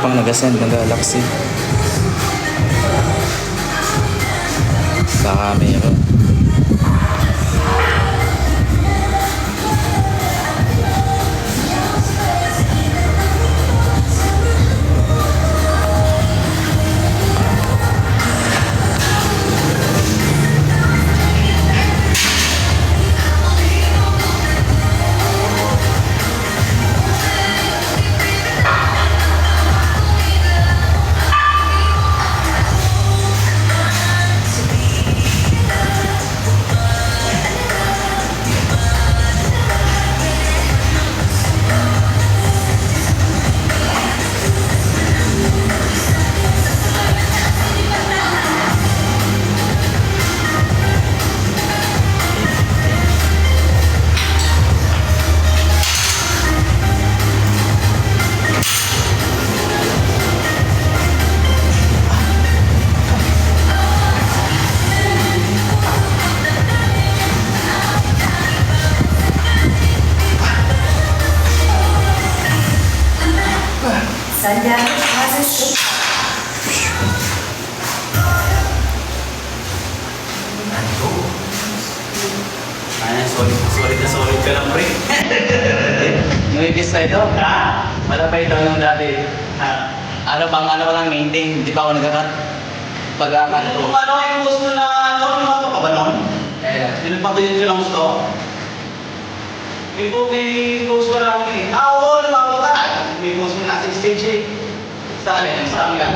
pang nag-ascend ng galaxy. Baka mayroon. Santiago has a ship. Ay, solid ka lang, pre. Nuipis na ito. Malapay ito nung dati. Ano lang maintain, di pa ako nagkakat. Pag-akan ko. Ano yung gusto na, ano pa ba nun? Pinagpatuloy sila gusto. May gusto na ako eh. Oo, lumabot. May gusto na sa stage eh. Sa akin, sa akin.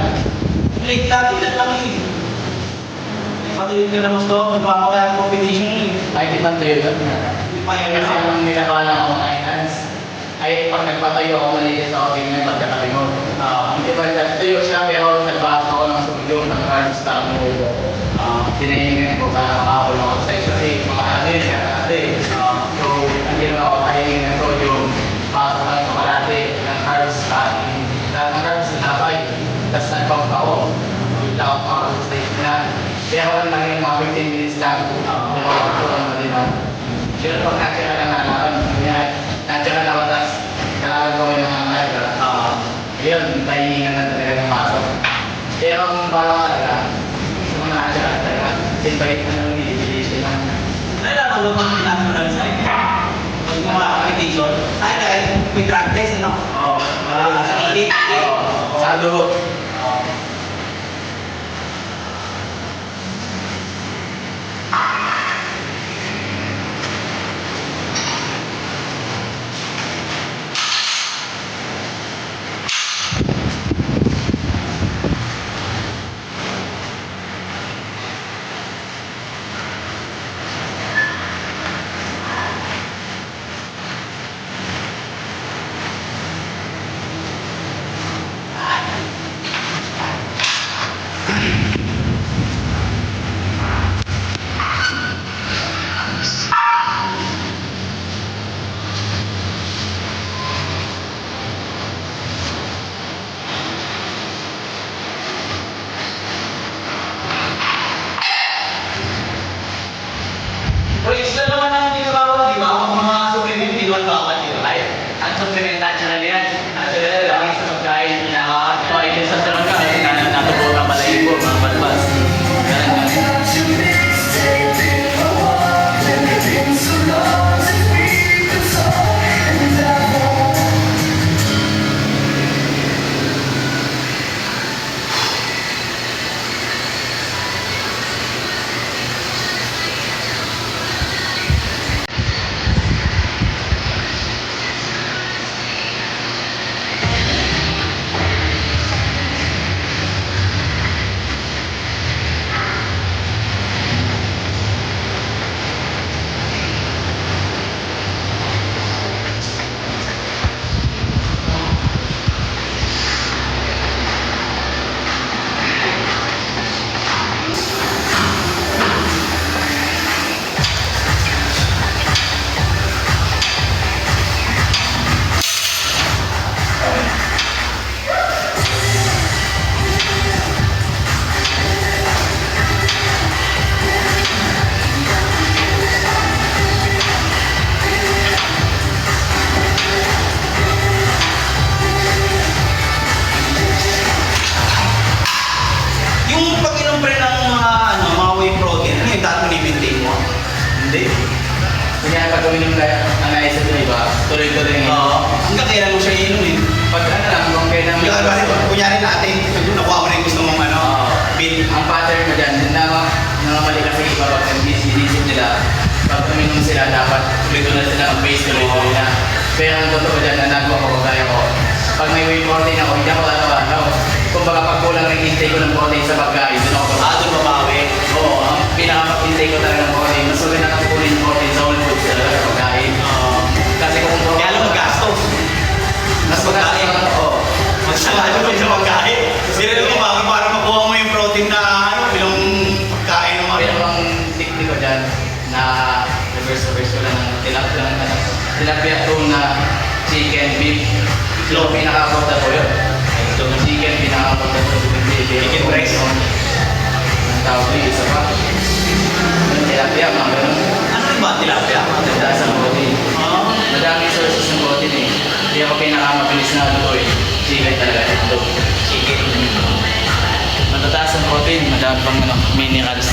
Like, dati na lang eh. Patuloy sila gusto, magpapakaya ang competition eh. Ay, di man tayo yun. Hindi pa yan Kasi yung ginagawa ng ako finance, ay pag nagpatayo ako maliit sa aking may pagkatabi mo. Hindi ba nagtayo siya pero nagbahas ako ng studio, nag-arms na ang mulo. Tinahingan ko para makakul ako sa isa. Mga ano yun, So, ang ginawa ko kahingan ko yung pasok ng kamalate ng carbs ng carbs na napay. Tapos nag-pump ako. Bigla ako sa stage na. Pero lang yung mga 15 minutes lang. Bumawa ko ng Madina. Sino pag natural lang naman. Natural ako, tapos kailangan ko yung mga nagra. Yun, tahingan na talaga ng pasok. Pero kung parang talaga, gusto mo na natural talaga. Sinbait mo nang i-release sila. Nalala ko naman natural sa inyo. Pag mga competition, dahil may drug test, ano? Oo. Sa init. Sa dugo. tuloy-tuloy nga. Oo. Hanggang kailan mo siya iinumin? Pag ano lang, kung kailan Hanggang bali, kunyari natin, nakuha mo na yung gusto mong ano, beat. ang pattern mo dyan, yun na mali kasi iba pag nag-isip nila, pag uminom sila, dapat tuloy-tuloy sila ang base, tuloy-tuloy na. Pero ang totoo dyan, na nagpapagaya ko, pag may whey protein ako, hindi ako tatawa. Kung baka pag kulang ng intake ko ng protein sa pagkain, doon ako Doon babawi. Oo, ang pinaka-intake ko talaga ng protein, mas maganda na kukunin yung protein sa whole foods talaga sa pagkain. Kasi kung Kaya alam mo gastos. mas maganda, oo. Mas salado mo sa pagkain. Hindi rin mo para makuha mo yung protein na ano, ilang pagkain mo. Kaya ang technique ko dyan, na reverse ko lang ng tilapia tuna, chicken, beef. So, pinaka-affordable po yun. So, chicken, pinaka-affordable po yun. Chicken breast. Ang tawag ko, isa pa. Yung tilapia, mga ganun. Ano ba tilapia? Mataas ang protein. Madaming sources ng protein eh. Hindi ako pinakamabilis na luto eh. Chicken talaga. Ito. Chicken. Matataas ang protein, madami pang minerals.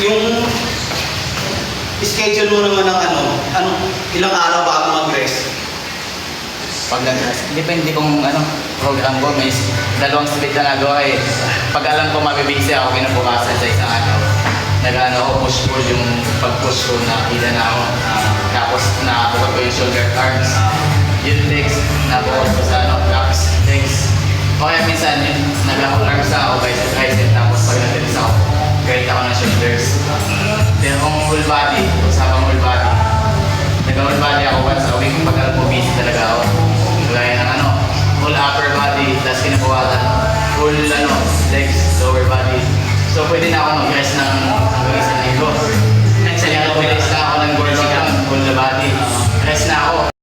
Yung schedule mo naman ng ilang araw bago mag-rest. Pag depende kung program ko, may dalawang split na nagawa eh. Pag alam ko mabibigsi ako kinabukasan sa isang araw, ako push-pull yung pag-push ko na ilan na ako. Tapos nakabukod ko yung shoulder arms, yung legs, nakabukod ko sa traps, legs. O kaya minsan yun, nag-arms na ako, bicep, tapos pag nag-release ako, kahit ako ng shoulders. Pero kung whole body, usapang whole body, nag-whole body ako once a week pag alam mo busy talaga ako. Gaya ng whole upper body, tapos kinabukasan, whole legs, lower body. So pwede na ako mag-rest ng hanggang isang linggo. Kaya nag-rest na ako ng goal full body. Rest na ako.